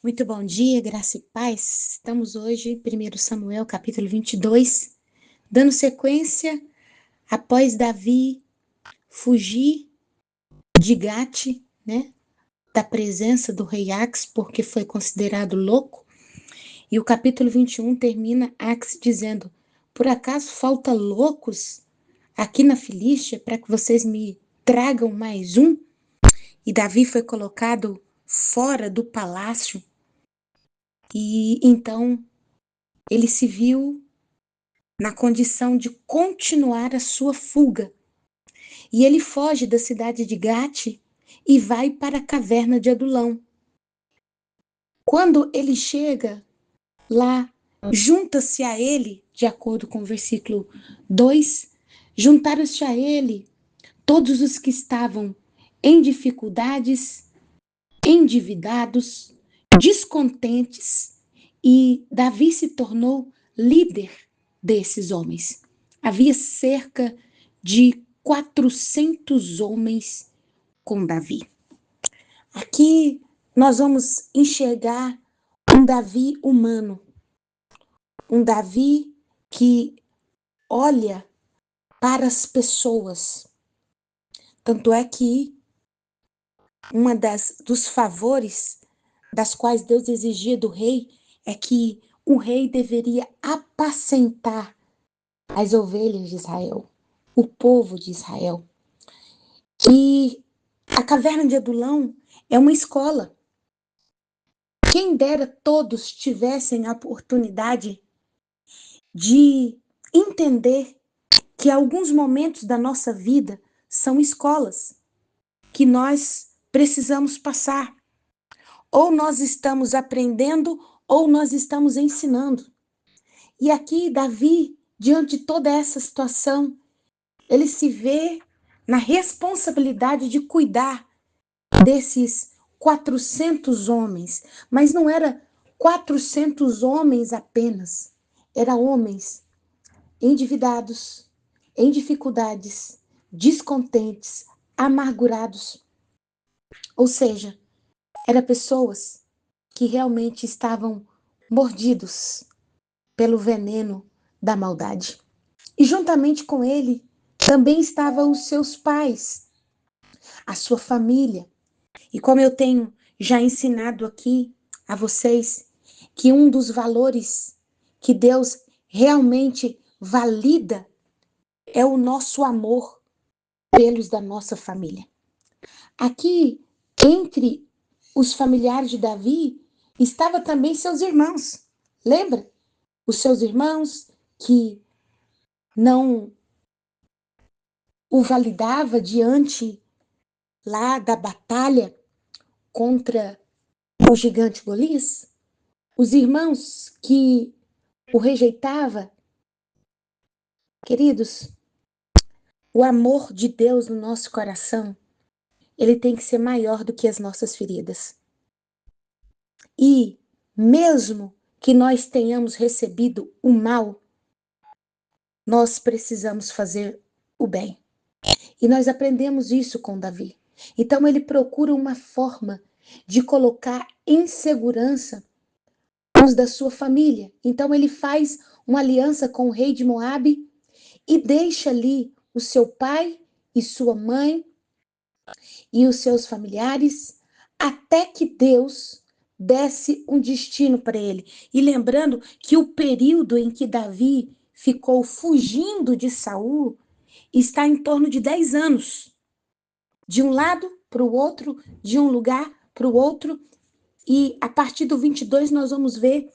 Muito bom dia, graça e paz. Estamos hoje, 1 Samuel, capítulo 22, dando sequência após Davi fugir de Gate, né, da presença do rei Ax, porque foi considerado louco. E o capítulo 21 termina Ax dizendo: por acaso falta loucos aqui na Filístia para que vocês me tragam mais um? E Davi foi colocado fora do palácio. E então ele se viu na condição de continuar a sua fuga. E ele foge da cidade de Gate e vai para a caverna de Adulão. Quando ele chega lá, junta-se a ele, de acordo com o versículo 2, juntaram-se a ele todos os que estavam em dificuldades, endividados, descontentes, e Davi se tornou líder desses homens. Havia cerca de 400 homens com Davi. Aqui nós vamos enxergar um Davi humano, um Davi que olha para as pessoas. Tanto é que dos favores das quais Deus exigia do rei é que o rei deveria apacentar as ovelhas de Israel, o povo de Israel. E a caverna de Adulão é uma escola. Quem dera todos tivessem a oportunidade de entender que alguns momentos da nossa vida são escolas que nós precisamos passar. Ou nós estamos aprendendo, ou nós estamos ensinando. E aqui, Davi, diante de toda essa situação, ele se vê na responsabilidade de cuidar desses 400 homens. Mas não era 400 homens apenas. Eram homens endividados, em dificuldades, descontentes, amargurados. Ou seja, eram pessoas que realmente estavam mordidos pelo veneno da maldade. E juntamente com ele também estavam os seus pais, a sua família. E como eu tenho já ensinado aqui a vocês, que um dos valores que Deus realmente valida é o nosso amor pelos da nossa família. Aqui, entre os familiares de Davi, estava também seus irmãos. Lembra? Os seus irmãos que não o validava diante lá da batalha contra o gigante Golias, os irmãos que o rejeitava. Queridos, o amor de Deus no nosso coração, ele tem que ser maior do que as nossas feridas. E mesmo que nós tenhamos recebido o mal, nós precisamos fazer o bem. E nós aprendemos isso com Davi. Então ele procura uma forma de colocar em segurança os da sua família. Então ele faz uma aliança com o rei de Moabe e deixa ali o seu pai e sua mãe e os seus familiares até que Deus desse um destino para ele. E lembrando que o período em que Davi ficou fugindo de Saul está em torno de 10 anos. De um lado para o outro, de um lugar para o outro. E a partir do 22 nós vamos ver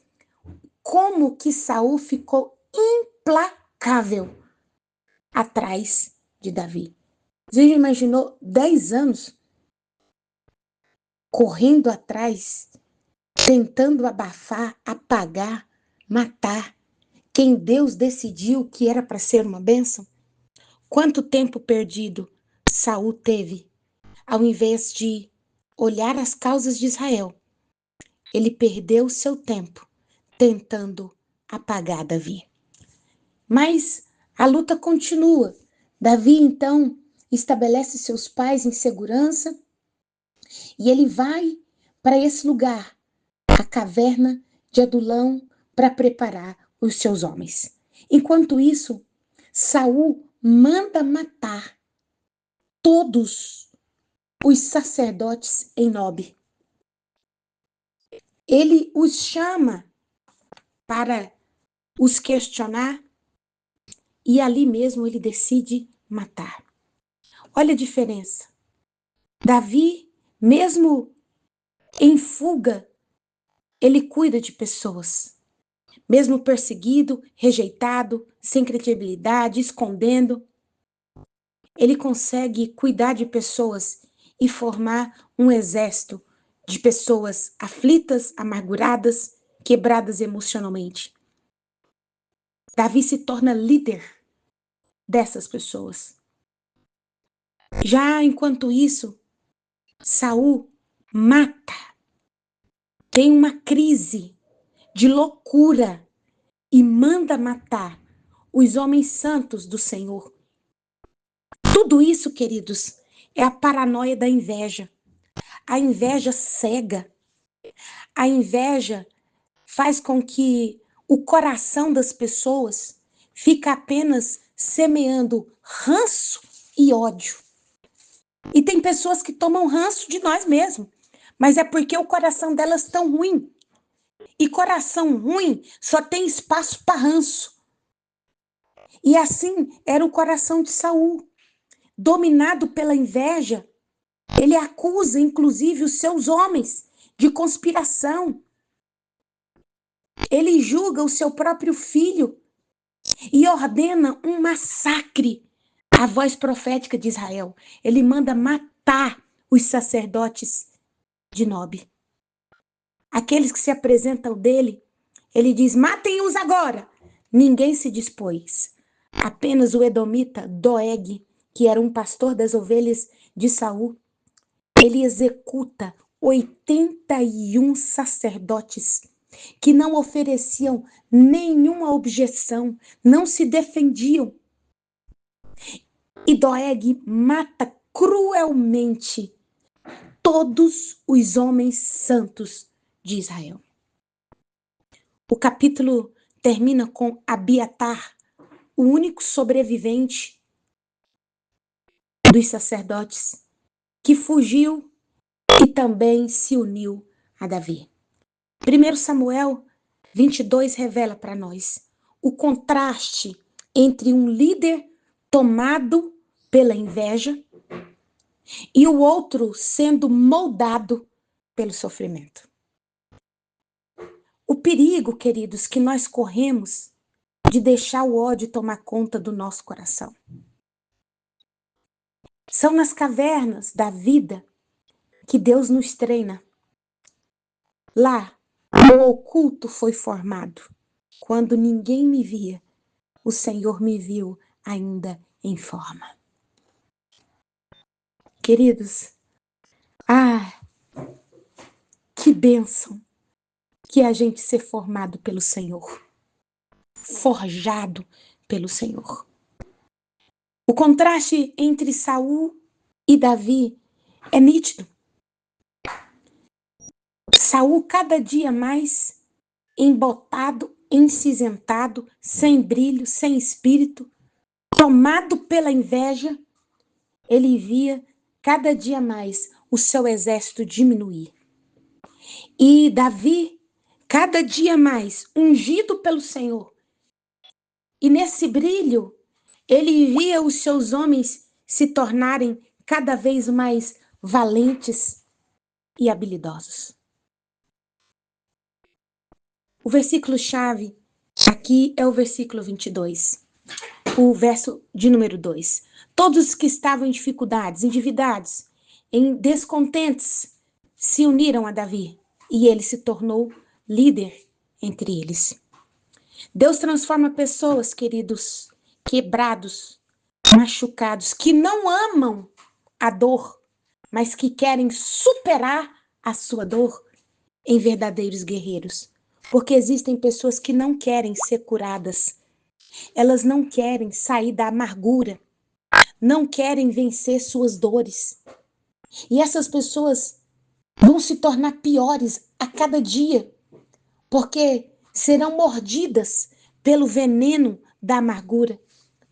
como que Saul ficou implacável atrás de Davi. Você já imaginou 10 anos correndo atrás, tentando abafar, apagar, matar quem Deus decidiu que era para ser uma bênção? Quanto tempo perdido Saul teve, ao invés de olhar as causas de Israel? Ele perdeu seu tempo tentando apagar Davi. Mas a luta continua. Davi, então, estabelece seus pais em segurança e ele vai para esse lugar, a caverna de Adulão para preparar os seus homens. Enquanto isso, Saul manda matar todos os sacerdotes em Nob. Ele os chama para os questionar e ali mesmo ele decide matar. Olha a diferença. Davi, mesmo em fuga, ele cuida de pessoas. Mesmo perseguido, rejeitado, sem credibilidade, escondendo, ele consegue cuidar de pessoas e formar um exército de pessoas aflitas, amarguradas, quebradas emocionalmente. Davi se torna líder dessas pessoas. Já enquanto isso, Saul mata, tem uma crise de loucura e manda matar os homens santos do Senhor. Tudo isso, queridos, é a paranoia da inveja. A inveja cega. A inveja faz com que o coração das pessoas fique apenas semeando ranço e ódio. E tem pessoas que tomam ranço de nós mesmos, mas é porque o coração delas é tão ruim. E coração ruim só tem espaço para ranço. E assim era o coração de Saul. Dominado pela inveja, ele acusa inclusive os seus homens de conspiração. Ele julga o seu próprio filho e ordena um massacre. A voz profética de Israel. Ele manda matar os sacerdotes de Nob. Aqueles que se apresentam dele, ele diz, matem-os agora. Ninguém se dispôs. Apenas o edomita Doeg, que era um pastor das ovelhas de Saul, ele executa 81 sacerdotes que não ofereciam nenhuma objeção, não se defendiam. E Doeg mata cruelmente todos os homens santos de Israel. O capítulo termina com Abiatar, o único sobrevivente dos sacerdotes, que fugiu e também se uniu a Davi. 1 Samuel 22 revela para nós o contraste entre um líder tomado pela inveja e o outro sendo moldado pelo sofrimento. O perigo, queridos, que nós corremos de deixar o ódio tomar conta do nosso coração. São nas cavernas da vida que Deus nos treina. Lá, o oculto foi formado. Quando ninguém me via, o Senhor me viu ainda em forma. Queridos, que bênção que é a gente ser formado pelo Senhor, forjado pelo Senhor. O contraste entre Saul e Davi é nítido. Saul cada dia mais embotado, encinzentado, sem brilho, sem espírito, tomado pela inveja, ele via cada dia mais o seu exército diminuir. E Davi, cada dia mais ungido pelo Senhor. E nesse brilho, ele via os seus homens se tornarem cada vez mais valentes e habilidosos. O versículo-chave aqui é o versículo 22, o verso de número 2. Todos que estavam em dificuldades, endividados, em descontentes, se uniram a Davi e ele se tornou líder entre eles. Deus transforma pessoas, queridos, quebrados, machucados, que não amam a dor, mas que querem superar a sua dor em verdadeiros guerreiros. Porque existem pessoas que não querem ser curadas. Elas não querem sair da amargura. Não querem vencer suas dores. E essas pessoas vão se tornar piores a cada dia. porque serão mordidas pelo veneno da amargura.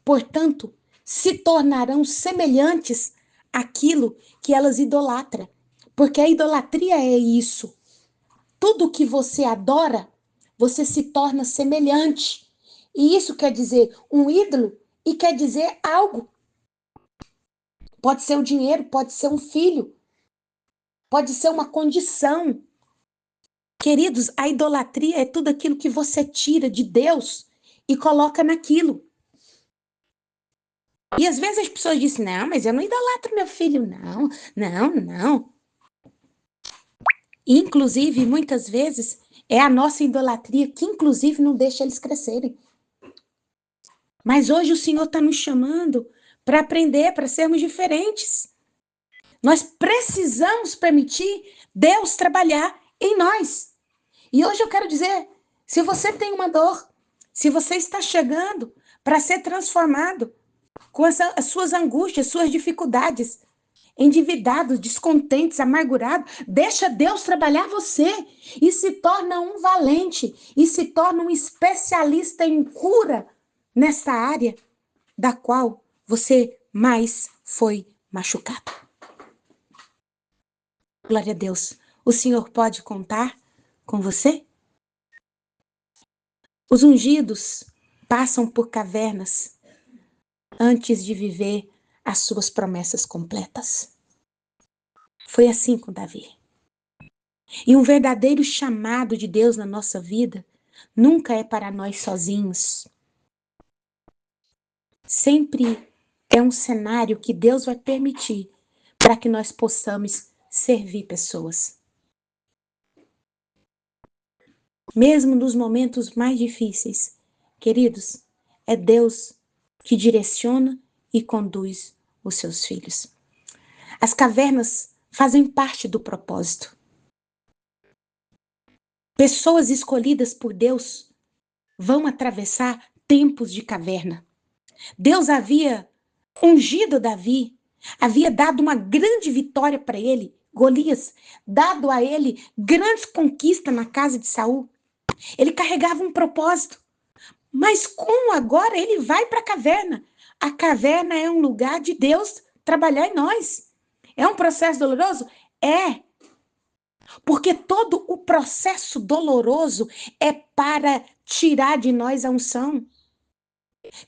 Portanto, se tornarão semelhantes àquilo que elas idolatram. Porque a idolatria é isso. Tudo que você adora, você se torna semelhante. E isso quer dizer um ídolo e quer dizer algo. Pode ser o dinheiro, pode ser um filho, pode ser uma condição. Queridos, a idolatria é tudo aquilo que você tira de Deus e coloca naquilo. E às vezes as pessoas dizem, não, mas eu não idolatro meu filho, não, não, não. Inclusive, muitas vezes, é a nossa idolatria que, inclusive, não deixa eles crescerem. Mas hoje o Senhor está nos chamando para aprender, para sermos diferentes. Nós precisamos permitir Deus trabalhar em nós. E hoje eu quero dizer, se você tem uma dor, se você está chegando para ser transformado com as suas angústias, suas dificuldades, endividados, descontentes, amargurados, deixa Deus trabalhar você e se torna um valente e se torna um especialista em cura nessa área da qual você mais foi machucado. Glória a Deus. O Senhor pode contar com você? Os ungidos passam por cavernas antes de viver as suas promessas completas. Foi assim com Davi. E um verdadeiro chamado de Deus na nossa vida nunca é para nós sozinhos. Sempre é um cenário que Deus vai permitir para que nós possamos servir pessoas. Mesmo nos momentos mais difíceis, queridos, é Deus que direciona e conduz os seus filhos. As cavernas fazem parte do propósito. Pessoas escolhidas por Deus vão atravessar tempos de caverna. Deus havia ungido Davi, havia dado uma grande vitória para ele, Golias, dado a ele grandes conquistas na casa de Saul. Ele carregava um propósito. Mas como agora ele vai para a caverna? A caverna é um lugar de Deus trabalhar em nós. É um processo doloroso? É. Porque todo o processo doloroso é para tirar de nós a unção.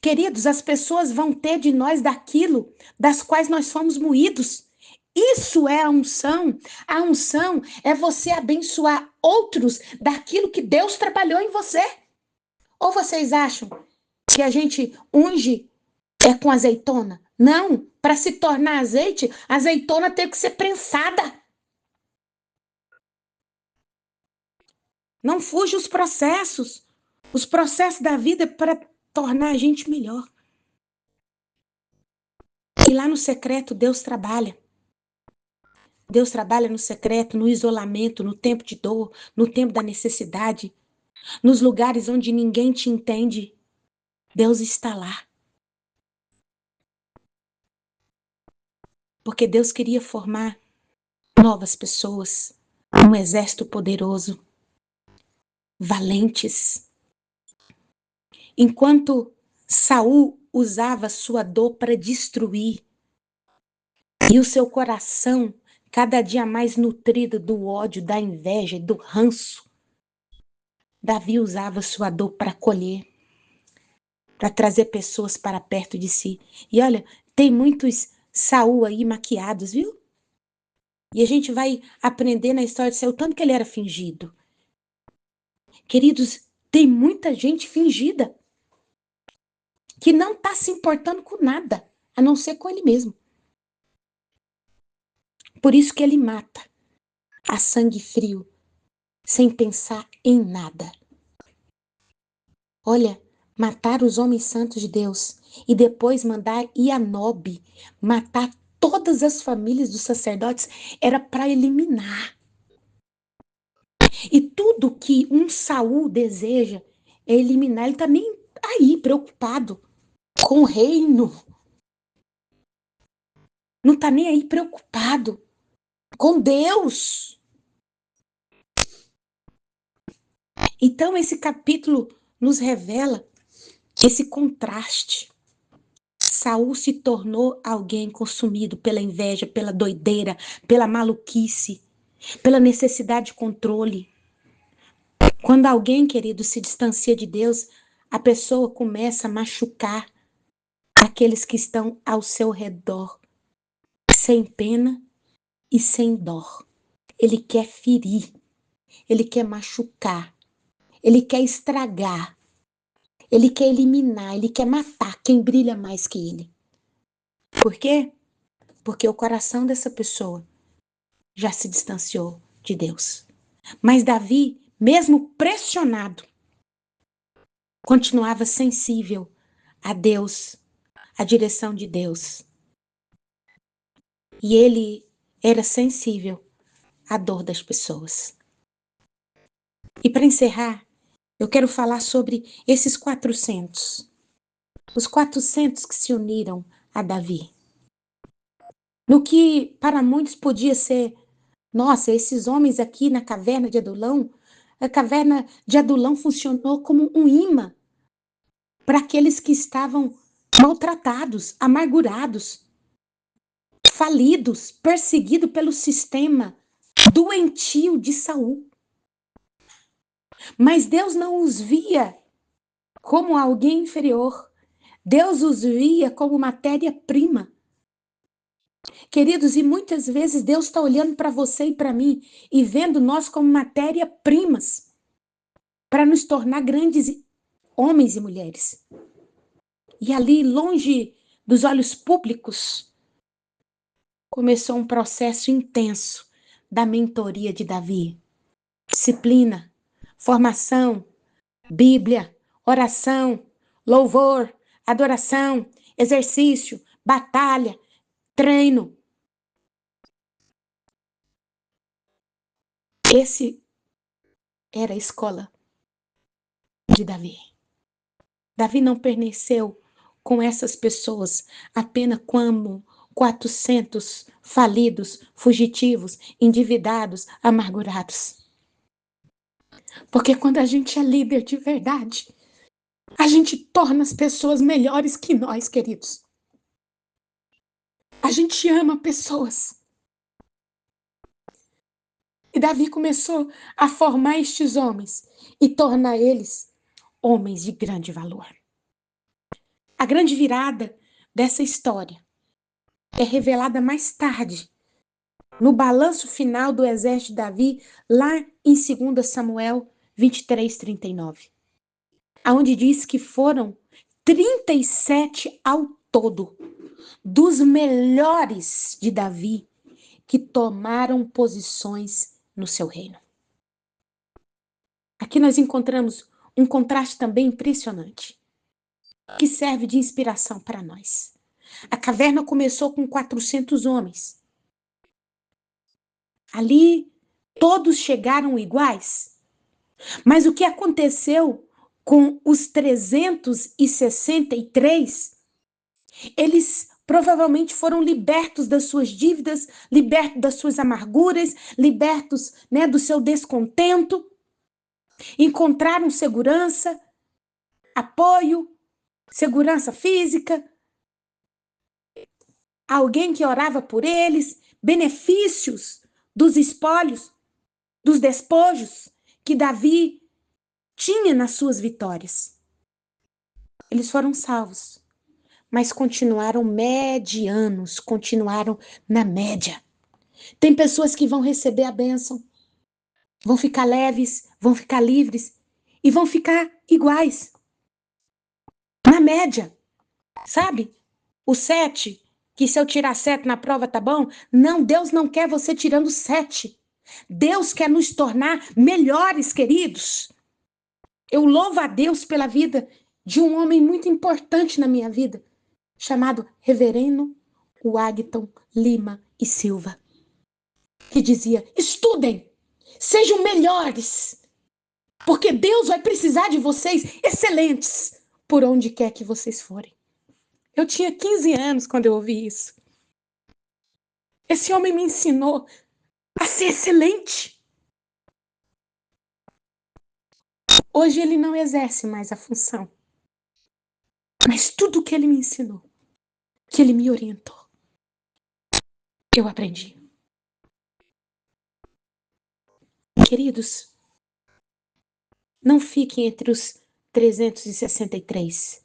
Queridos, as pessoas vão ter de nós daquilo das quais nós fomos moídos. Isso é a unção. A unção é você abençoar outros daquilo que Deus trabalhou em você. Ou vocês acham que a gente unge com azeitona? Não, para se tornar azeite, a azeitona tem que ser prensada. Não fuja os processos. Os processos da vida é para tornar a gente melhor. E lá no secreto Deus trabalha. Deus trabalha no secreto, no isolamento, no tempo de dor, no tempo da necessidade, nos lugares onde ninguém te entende. Deus está lá. Porque Deus queria formar novas pessoas, um exército poderoso, valentes. Enquanto Saul usava sua dor para destruir, e o seu coração cada dia mais nutrido do ódio, da inveja e do ranço, Davi usava sua dor para colher, para trazer pessoas para perto de si. E olha, tem muitos Saul aí maquiados, viu? E a gente vai aprender na história de Saul tanto que ele era fingido. Queridos, tem muita gente fingida que não está se importando com nada, a não ser com ele mesmo. Por isso que ele mata a sangue frio, sem pensar em nada. Olha, matar os homens santos de Deus e depois mandar Ioabe matar todas as famílias dos sacerdotes era para eliminar. E tudo que um Saul deseja é eliminar. Ele está nem aí preocupado com o reino. Não está nem aí preocupado com Deus. Então, esse capítulo nos revela esse contraste. Saul se tornou alguém consumido pela inveja, pela doideira, pela maluquice, pela necessidade de controle. Quando alguém, querido, se distancia de Deus, a pessoa começa a machucar aqueles que estão ao seu redor, sem pena e sem dó. Ele quer ferir, ele quer machucar, ele quer estragar, ele quer eliminar, ele quer matar quem brilha mais que ele. Por quê? Porque o coração dessa pessoa já se distanciou de Deus. Mas Davi, mesmo pressionado, continuava sensível a Deus, à direção de Deus. E ele era sensível à dor das pessoas. E para encerrar, eu quero falar sobre esses 400. Os 400 que se uniram a Davi. No que para muitos podia ser, nossa, esses homens aqui na caverna de Adulão, a caverna de Adulão funcionou como um imã para aqueles que estavam maltratados, amargurados, falidos, perseguidos pelo sistema doentio de Saul. Mas Deus não os via como alguém inferior. Deus os via como matéria-prima. Queridos, e muitas vezes Deus está olhando para você e para mim e vendo nós como matéria-primas para nos tornar grandes homens e mulheres. E ali, longe dos olhos públicos, começou um processo intenso da mentoria de Davi. Disciplina, formação, Bíblia, oração, louvor, adoração, exercício, batalha, treino. Esse era a escola de Davi. Davi não permaneceu com essas pessoas apenas como 400 falidos, fugitivos, endividados, amargurados. Porque quando a gente é líder de verdade, a gente torna as pessoas melhores que nós, queridos. A gente ama pessoas. E Davi começou a formar estes homens e tornar eles homens de grande valor. A grande virada dessa história é revelada mais tarde, no balanço final do exército de Davi, lá em 2 Samuel 23:39, onde diz que foram 37 ao todo, dos melhores de Davi, que tomaram posições no seu reino. Aqui nós encontramos um contraste também impressionante, que serve de inspiração para nós. A caverna começou com 400 homens. Ali, todos chegaram iguais. Mas o que aconteceu com os 363? Eles provavelmente foram libertos das suas dívidas, libertos das suas amarguras, libertos, do seu descontento. Encontraram segurança, apoio, segurança física, alguém que orava por eles, benefícios dos espólios, dos despojos que Davi tinha nas suas vitórias. Eles foram salvos, mas continuaram medianos, continuaram na média. Tem pessoas que vão receber a bênção, vão ficar leves, vão ficar livres e vão ficar iguais, na média, sabe? O 7, que se eu tirar 7 na prova tá bom? Não, Deus não quer você tirando 7. Deus quer nos tornar melhores, queridos. Eu louvo a Deus pela vida de um homem muito importante na minha vida, chamado Reverendo Wagton Lima e Silva, que dizia: estudem, sejam melhores, porque Deus vai precisar de vocês excelentes por onde quer que vocês forem. Eu tinha 15 anos quando eu ouvi isso. Esse homem me ensinou a ser excelente. Hoje ele não exerce mais a função. Mas tudo que ele me ensinou, que ele me orientou, eu aprendi. Queridos, não fique entre os 363.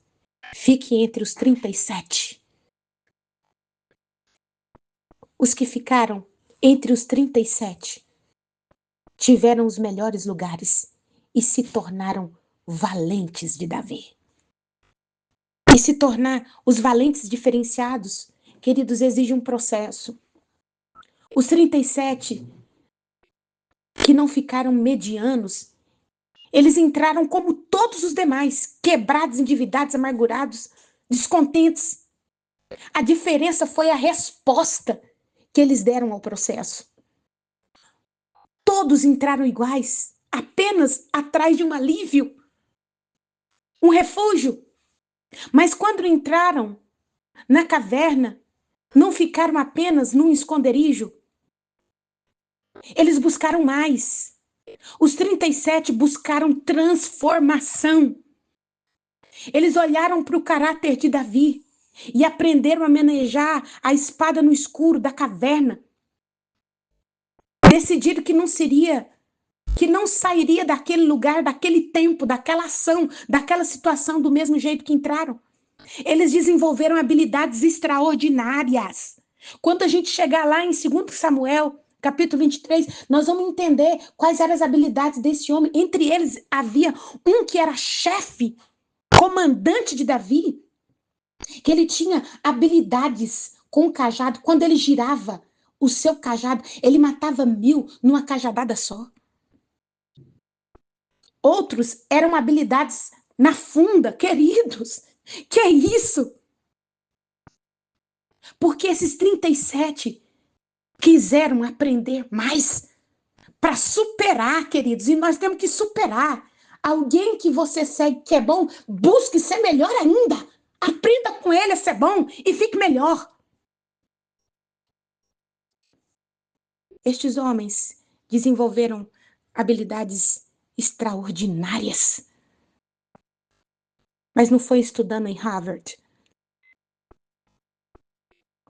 Fique entre os 37. Os que ficaram entre os 37 tiveram os melhores lugares e se tornaram valentes de Davi. E se tornar os valentes diferenciados, queridos, exige um processo. Os 37 que não ficaram medianos, eles entraram como todos os demais, quebrados, endividados, amargurados, descontentes. A diferença foi a resposta que eles deram ao processo. Todos entraram iguais, apenas atrás de um alívio, um refúgio. Mas quando entraram na caverna, não ficaram apenas num esconderijo. Eles buscaram mais. Os 37 buscaram transformação. Eles olharam para o caráter de Davi e aprenderam a manejar a espada no escuro da caverna. Decidiram que não sairia daquele lugar, daquele tempo, daquela ação, daquela situação do mesmo jeito que entraram. Eles desenvolveram habilidades extraordinárias. Quando a gente chegar lá em 2 Samuel, capítulo 23, nós vamos entender quais eram as habilidades desse homem. Entre eles havia um que era chefe, comandante de Davi, que ele tinha habilidades com o cajado. Quando ele girava o seu cajado, ele matava 1000 numa cajadada só. Outros eram habilidades na funda, queridos. Que é isso? Porque esses 37 quiseram aprender mais para superar, queridos. E nós temos que superar. Alguém que você segue que é bom, busque ser melhor ainda. Aprenda com ele a ser bom e fique melhor. Estes homens desenvolveram habilidades extraordinárias. Mas não foi estudando em Harvard.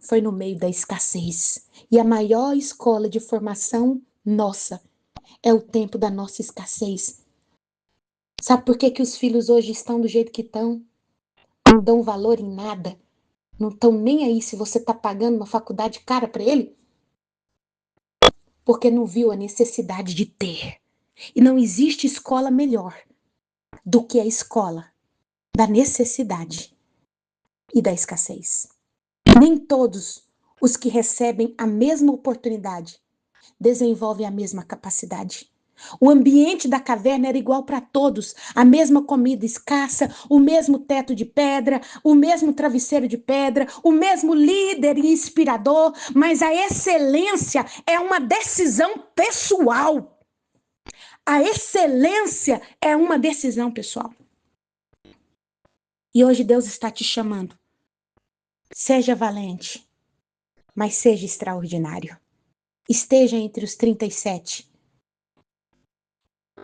Foi no meio da escassez. E a maior escola de formação nossa é o tempo da nossa escassez. Sabe por que os filhos hoje estão do jeito que estão? Não dão valor em nada. Não estão nem aí se você está pagando uma faculdade cara para ele? Porque não viu a necessidade de ter. E não existe escola melhor do que a escola da necessidade e da escassez. Nem todos os que recebem a mesma oportunidade desenvolvem a mesma capacidade. O ambiente da caverna era igual para todos, a mesma comida escassa, o mesmo teto de pedra, o mesmo travesseiro de pedra, o mesmo líder inspirador, mas a excelência é uma decisão pessoal. A excelência é uma decisão pessoal. E hoje Deus está te chamando. Seja valente, mas seja extraordinário. Esteja entre os 37.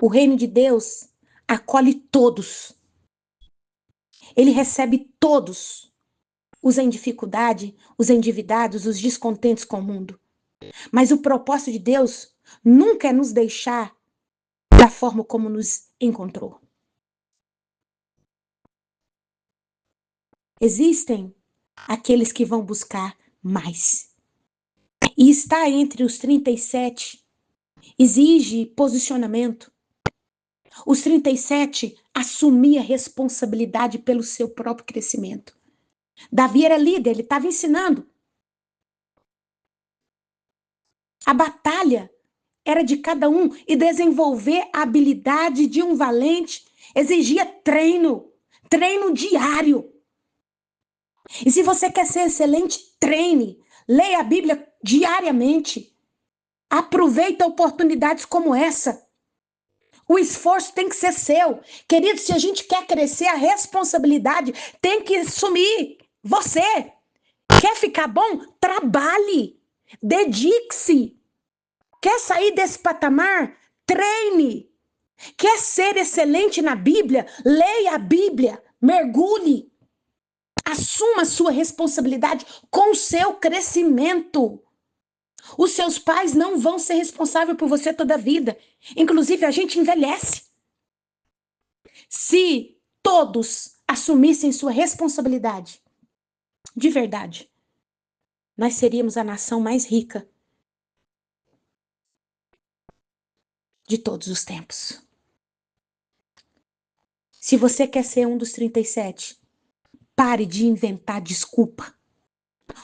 O reino de Deus acolhe todos. Ele recebe todos. Os em dificuldade, os endividados, os descontentes com o mundo. Mas o propósito de Deus nunca é nos deixar da forma como nos encontrou. Existem aqueles que vão buscar mais. E estar entre os 37 exige posicionamento. Os 37 assumia responsabilidade pelo seu próprio crescimento. Davi era líder, ele estava ensinando. A batalha era de cada um e desenvolver a habilidade de um valente exigia treino diário. E se você quer ser excelente, treine. Leia a Bíblia diariamente. Aproveita oportunidades como essa. O esforço tem que ser seu. Querido, se a gente quer crescer, a responsabilidade tem que assumir você. Quer ficar bom? Trabalhe. Dedique-se. Quer sair desse patamar? Treine. Quer ser excelente na Bíblia? Leia a Bíblia, mergulhe, assuma a sua responsabilidade com o seu crescimento. Os seus pais não vão ser responsáveis por você toda a vida. Inclusive, a gente envelhece. Se todos assumissem sua responsabilidade, de verdade, nós seríamos a nação mais rica de todos os tempos. Se você quer ser um dos 37, pare de inventar desculpa.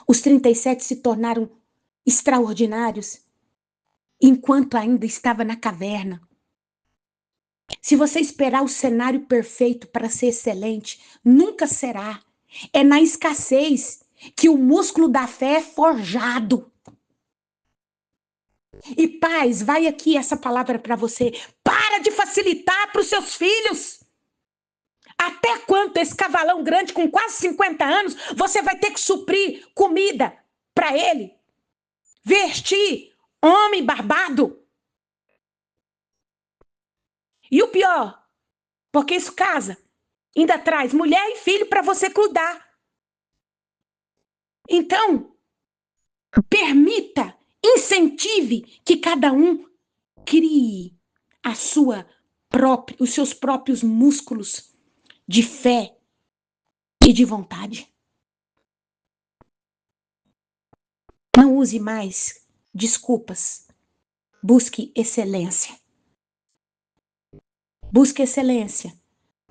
Os 37 se tornaram extraordinários enquanto ainda estava na caverna. Se você esperar o cenário perfeito para ser excelente, nunca será. É na escassez que o músculo da fé é forjado. E pais, vai aqui essa palavra para você. Para de facilitar para os seus filhos. Até quanto esse cavalão grande com quase 50 anos, você vai ter que suprir comida para ele? Vestir homem barbado? E o pior, porque isso casa, ainda traz mulher e filho para você cuidar. Então, permita, incentive que cada um crie os seus próprios músculos de fé e de vontade. Não use mais desculpas. Busque excelência. Busque excelência,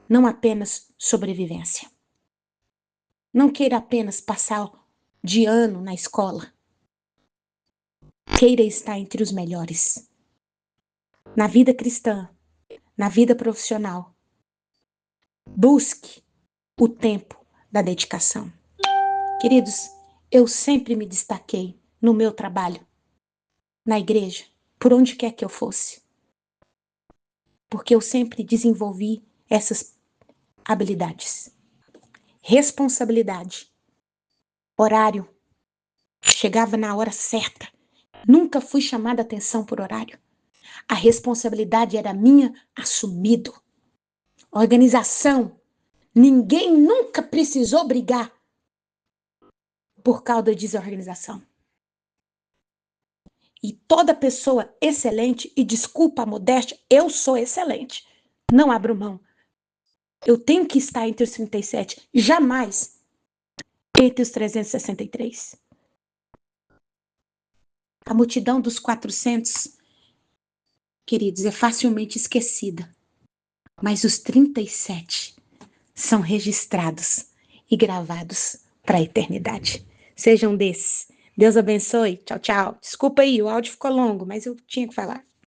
não apenas sobrevivência. Não queira apenas passar de ano na escola. Queira estar entre os melhores. Na vida cristã, na vida profissional. Busque o tempo da dedicação. Queridos, eu sempre me destaquei no meu trabalho, na igreja, por onde quer que eu fosse. Porque eu sempre desenvolvi essas habilidades. Responsabilidade. Horário. Chegava na hora certa. Nunca fui chamada a atenção por horário. A responsabilidade era minha, assumido. Organização. Ninguém nunca precisou brigar por causa da desorganização. E toda pessoa excelente, e desculpa a modéstia, eu sou excelente. Não abro mão. Eu tenho que estar entre os 37, jamais entre os 363. A multidão dos 400, queridos, é facilmente esquecida. Mas os 37 são registrados e gravados para a eternidade. Sejam desses. Deus abençoe. Tchau, tchau. Desculpa aí, o áudio ficou longo, mas eu tinha que falar.